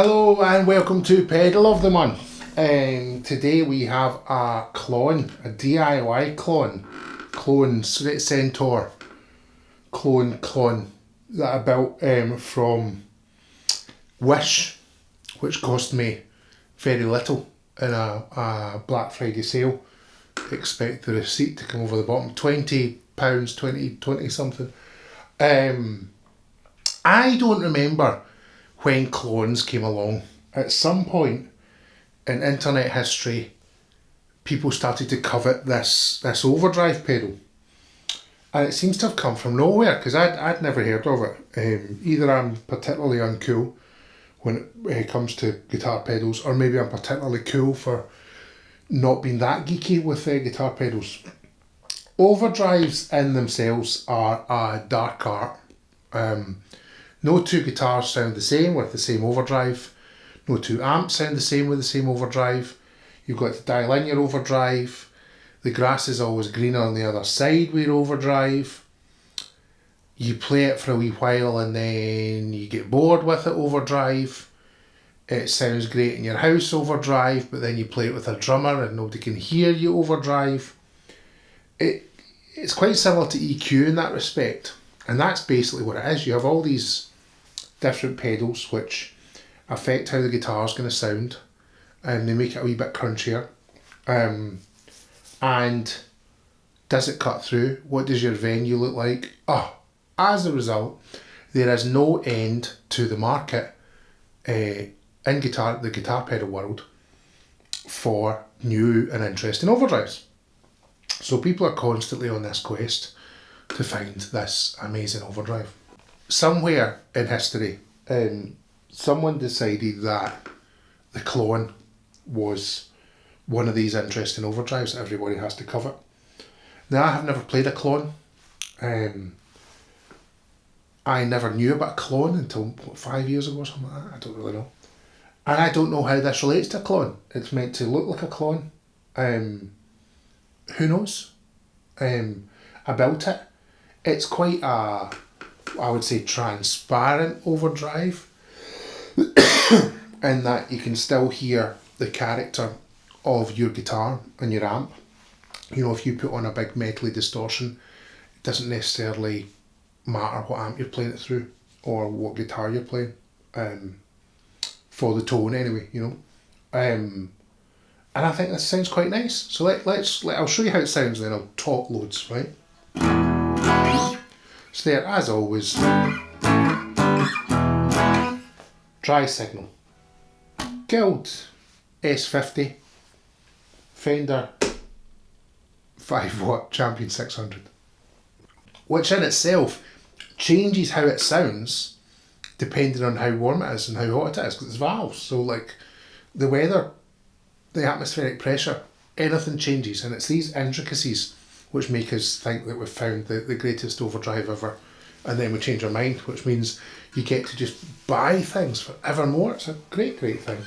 Hello and welcome to Pedal of the Month. Today we have a Klon, a DIY Clone Centaur Klon Clone that I built from Wish, which cost me very little in a Black Friday sale. Expect the receipt to come over the bottom, £20, 20 something. I don't remember when clones came along. At some point in internet history, people started to covet this overdrive pedal, and it seems to have come from nowhere because I'd never heard of it. Either I'm particularly uncool when it comes to guitar pedals, or maybe I'm particularly cool for not being that geeky with guitar pedals. Overdrives in themselves are a dark art. No two guitars sound the same with the same overdrive. No two amps sound the same with the same overdrive. You've got to dial in your overdrive. The grass is always greener on the other side with your overdrive. You play it for a wee while and then you get bored with it overdrive. It sounds great in your house overdrive, but then you play it with a drummer and nobody can hear you overdrive. It's quite similar to EQ in that respect. And that's basically what it is. You have all these different pedals which affect how the guitar's going to sound, and they make it a wee bit crunchier. And does it cut through? What does your venue look like? As a result, there is no end to the market in the guitar pedal world for new and interesting overdrives. So people are constantly on this quest to find this amazing overdrive. Somewhere in history, someone decided that the Klon was one of these interesting overdrives that everybody has to cover. Now, I have never played a Klon. I never knew about a Klon until 5 years ago or something like that. I don't really know. And I don't know how this relates to a Klon. It's meant to look like a Klon. Who knows? About it. It's quite a, I would say, transparent overdrive in that you can still hear the character of your guitar and your amp. You know, if you put on a big metally distortion, it doesn't necessarily matter what amp you're playing it through or what guitar you're playing, for the tone anyway, you know. And I think this sounds quite nice. So I'll show you how it sounds and then I'll talk loads, right? So there, as always, dry signal. Guild S50 Fender 5-watt Champion 600, which in itself changes how it sounds depending on how warm it is and how hot it is, because it's valves. So like the weather, the atmospheric pressure, anything changes, and it's these intricacies which make us think that we've found the greatest overdrive ever, and then we change our mind, which means you get to just buy things forever more. It's a great thing.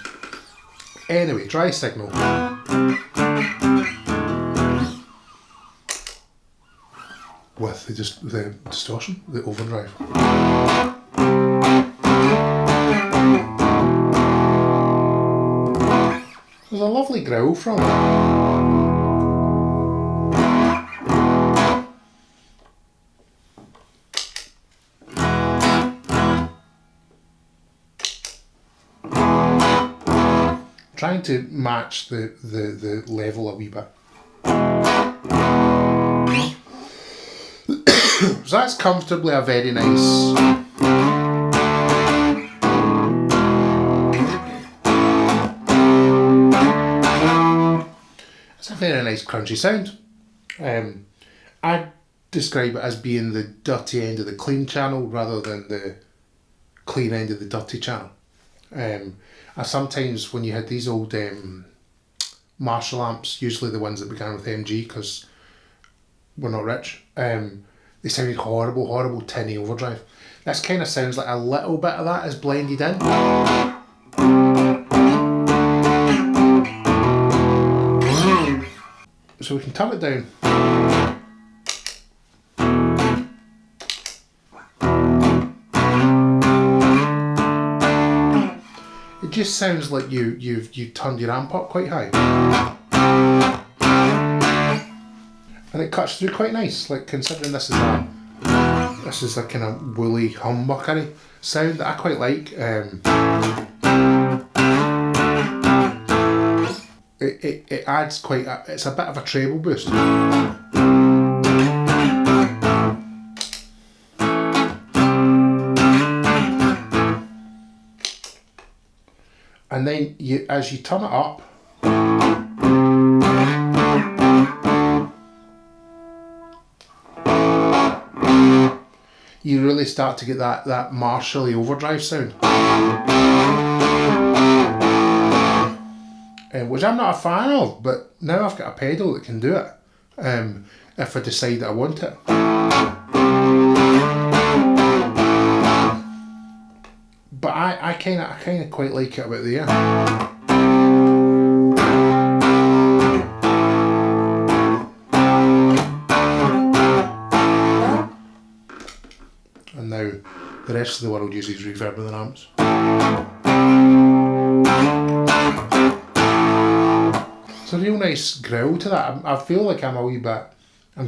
Anyway, dry signal. With the distortion, the overdrive. There's a lovely growl from it. Trying to match the level a wee bit. So that's comfortably a very nice crunchy sound. I'd describe it as being the dirty end of the clean channel rather than the clean end of the dirty channel. Sometimes when you had these old Marshall amps, usually the ones that began with MG because we're not rich, they sounded horrible tinny overdrive. This kind of sounds like a little bit of that is blended in. So we can turn it down. it just sounds like you turned your amp up quite high. And it cuts through quite nice, like considering this is a kind of woolly humbuckery sound that I quite like. It adds it's a bit of a treble boost. And then as you turn it up, you really start to get that Marshall-y overdrive sound. Which I'm not a fan of, but now I've got a pedal that can do it, if I decide that I want it. But I kind of quite like it about there. And now the rest of the world uses reverb with their amps. It's a real nice growl to that. I feel like I'm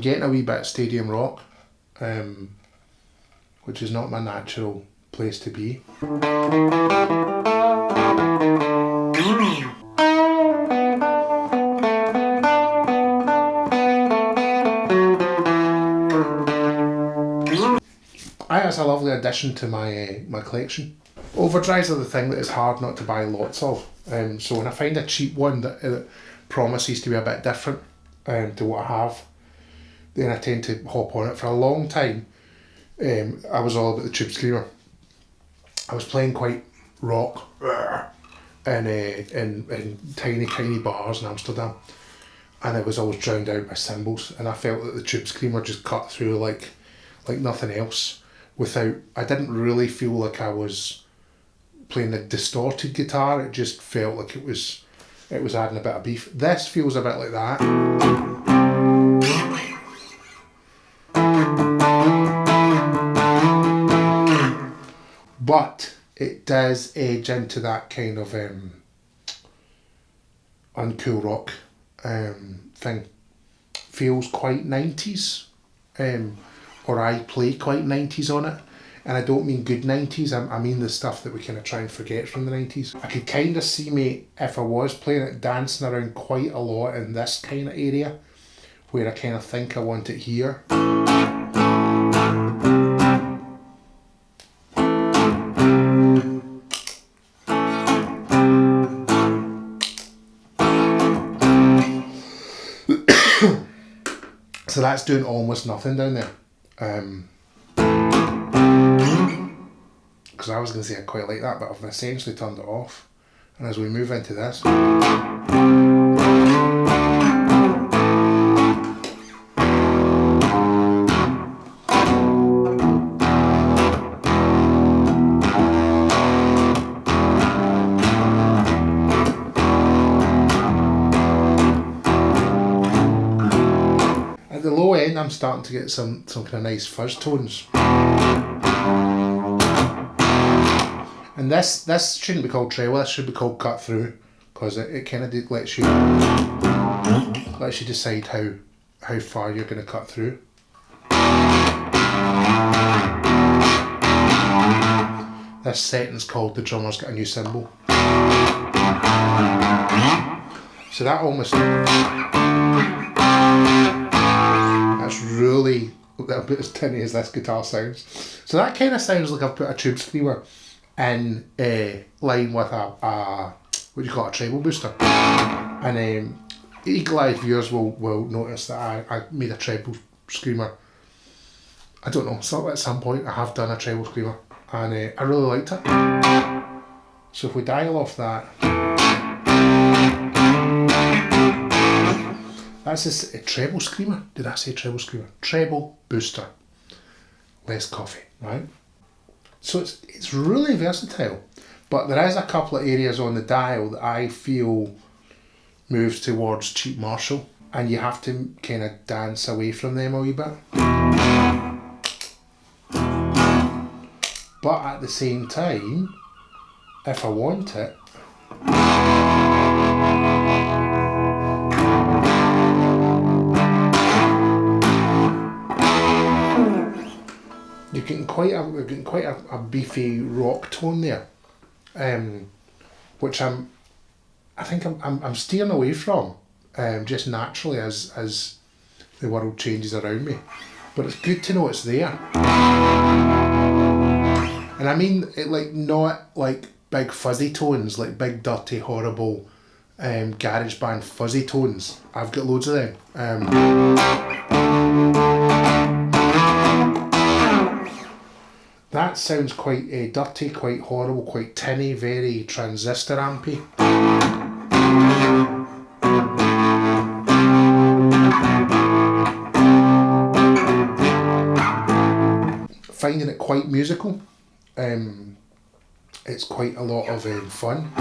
getting a wee bit stadium rock, which is not my natural place to be. That's a lovely addition to my my collection. Overdrives are the thing that is hard not to buy lots of. So when I find a cheap one that promises to be a bit different to what I have, then I tend to hop on it. For a long time, I was all about the Tube Screamer. I was playing quite rock in tiny bars in Amsterdam, and it was always drowned out by cymbals, and I felt that the Tube Screamer just cut through like nothing else. I didn't really feel like I was playing a distorted guitar. It just felt like it was adding a bit of beef. This feels a bit like that. But it does edge into that kind of uncool rock thing. Feels quite 90s. Or I play quite 90s on it. And I don't mean good 90s, I mean the stuff that we kind of try and forget from the 90s. I could kind of see me, if I was playing it, dancing around quite a lot in this kind of area, where I kind of think I want it here. So that's doing almost nothing down there. Because I was going to say I quite like that, but I've essentially turned it off. And as we move into this, at the low end I'm starting to get some kind of nice fuzz tones. And this shouldn't be called treble, this should be called cut through, because it kind of lets you decide how far you're going to cut through. This setting's called The Drummer's Got a New Cymbal. So that that's really a little bit as tinny as this guitar sounds. So that kind of sounds like I've put a Tube Screamer in line with a treble booster, and eagle-eyed viewers will notice that I made a treble screamer. I don't know, so at some point I have done a treble screamer, and I really liked it. So if we dial off that, that's a treble screamer. Did I say treble screamer? Treble booster, less coffee, right? So it's really versatile, but there is a couple of areas on the dial that I feel moves towards cheap Marshall, and you have to kind of dance away from them a wee bit. But at the same time, if I want it, You're getting quite a beefy rock tone there, which I think I'm steering away from, just naturally as the world changes around me. But it's good to know it's there. And I mean it, like, not like big fuzzy tones, like big dirty horrible garage band fuzzy tones. I've got loads of them. That sounds quite dirty, quite horrible, quite tinny, very transistor ampy. Finding it quite musical. It's quite a lot of fun.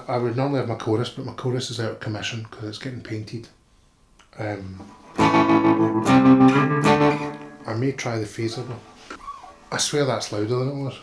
I would normally have my chorus, but my chorus is out of commission because it's getting painted. I may try the favourable. I swear that's louder than it was.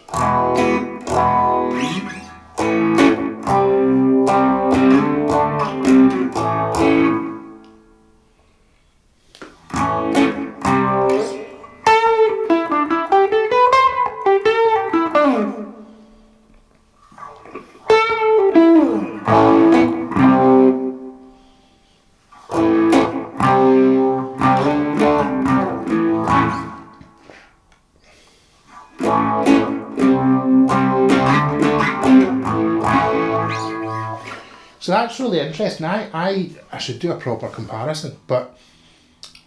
So that's really interesting. I should do a proper comparison, but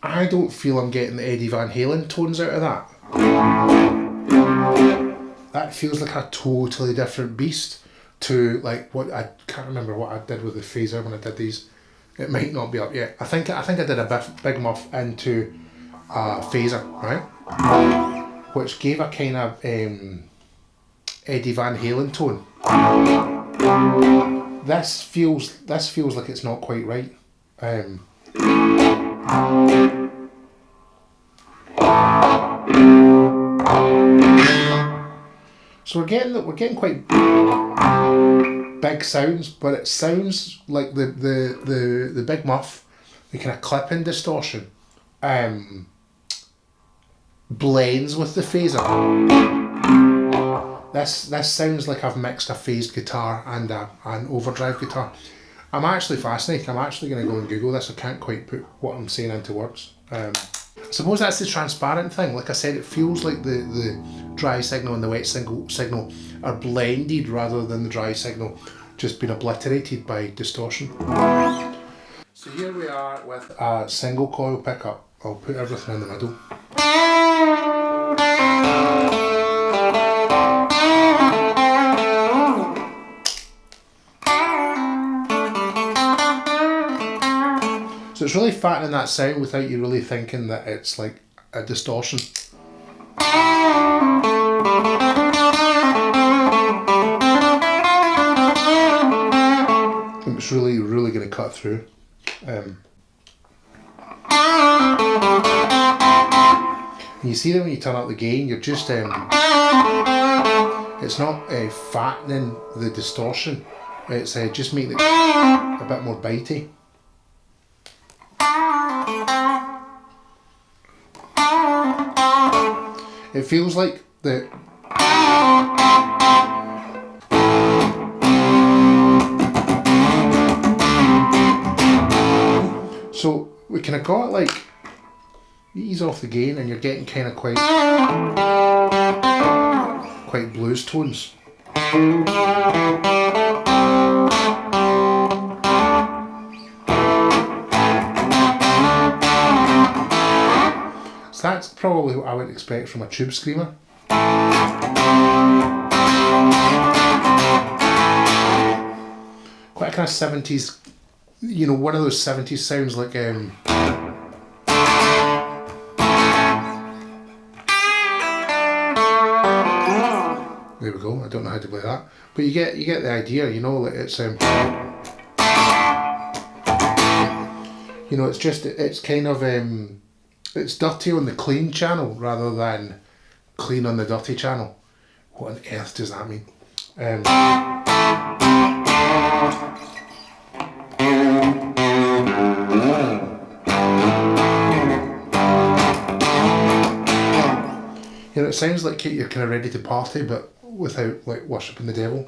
I don't feel I'm getting the Eddie Van Halen tones out of that. That feels like a totally different beast to like what I can't remember what I did with the phaser when I did these. It might not be up yet. I think I did a big muff into a phaser, right? Which gave a kind of Eddie Van Halen tone. This feels like it's not quite right. So we're getting quite big sounds, but it sounds like the big muff, the kind of clip-in distortion, blends with the phaser. This sounds like I've mixed a phased guitar and an overdrive guitar. I'm actually fascinated. I'm actually going to go and Google this. I can't quite put what I'm saying into words. I suppose that's the transparent thing. Like I said, it feels like the dry signal and the wet signal are blended rather than the dry signal just being obliterated by distortion. So here we are with a single coil pickup. I'll put everything in the middle. So it's really fattening that sound without you really thinking that it's like a distortion. And it's really going to cut through. You see that when you turn up the gain, you're just it's not fattening the distortion. It's just making it a bit more bitey. It feels like the so we kind of got like ease off the gain and you're getting kind of quite blues tones. So that's probably what I would expect from a tube screamer. Quite a kind of 70s, you know, one of those 70s sounds like there we go. I don't know how to play that, but you get the idea. You know, like it's you know, it's kind of it's dirty on the clean channel rather than clean on the dirty channel, What on earth does that mean? You know, it sounds like you're kind of ready to party, but without like worshipping the devil.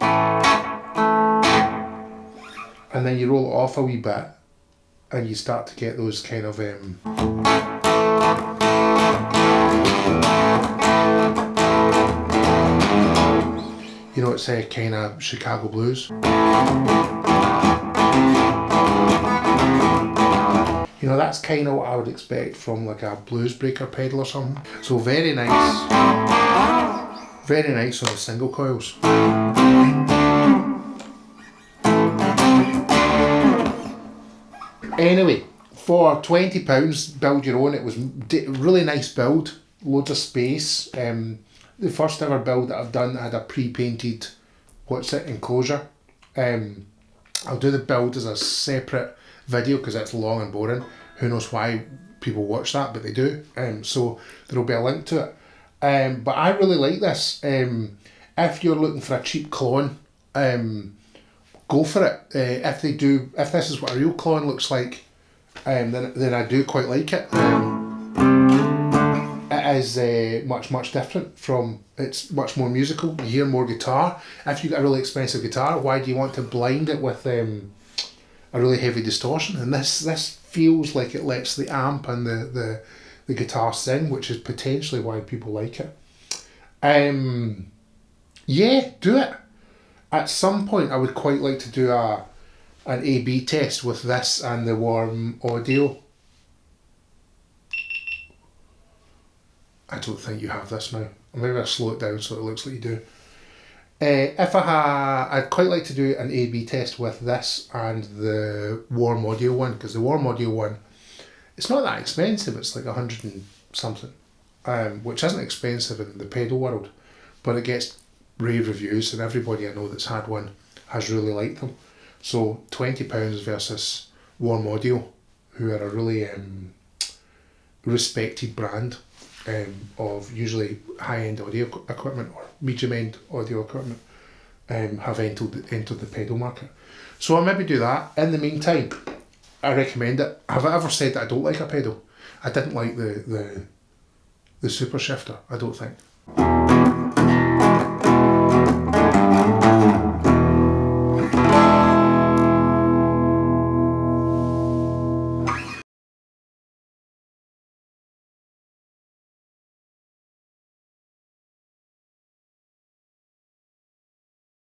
And then you roll it off a wee bit, and you start to get those kind of you know, it's a kind of Chicago blues. You know, that's kind of what I would expect from like a blues breaker pedal or something. So very nice on the single coils. Anyway, for £20, build your own. It was really nice build, loads of space. The first ever build that I've done had a pre-painted enclosure. I'll do the build as a separate video because it's long and boring. Who knows why people watch that, but they do. So there will be a link to it. But I really like this. If you're looking for a cheap clone, go for it. If this is what a real clone looks like, then I do quite like it. It is much different from. It's much more musical. You hear more guitar. If you got a really expensive guitar, why do you want to blind it with a really heavy distortion? And this feels like it lets the amp and the guitar sing, which is potentially why people like it. Yeah, do it. At some point, I would quite like to do an A/B test with this and the warm audio. I don't think you have this now. Maybe I'll slow it down so it looks like you do. I'd quite like to do an A/B test with this and the warm audio one, because the warm audio one, it's not that expensive. It's like 100 and something, which isn't expensive in the pedal world, but it gets rave reviews, and everybody I know that's had one has really liked them. So £20 versus Warm Audio, who are a really respected brand of usually high-end audio equipment or medium-end audio equipment, have entered the pedal market. So I'll maybe do that. In the meantime, I recommend it. Have I ever said that I don't like a pedal? I didn't like the Super Shifter, I don't think.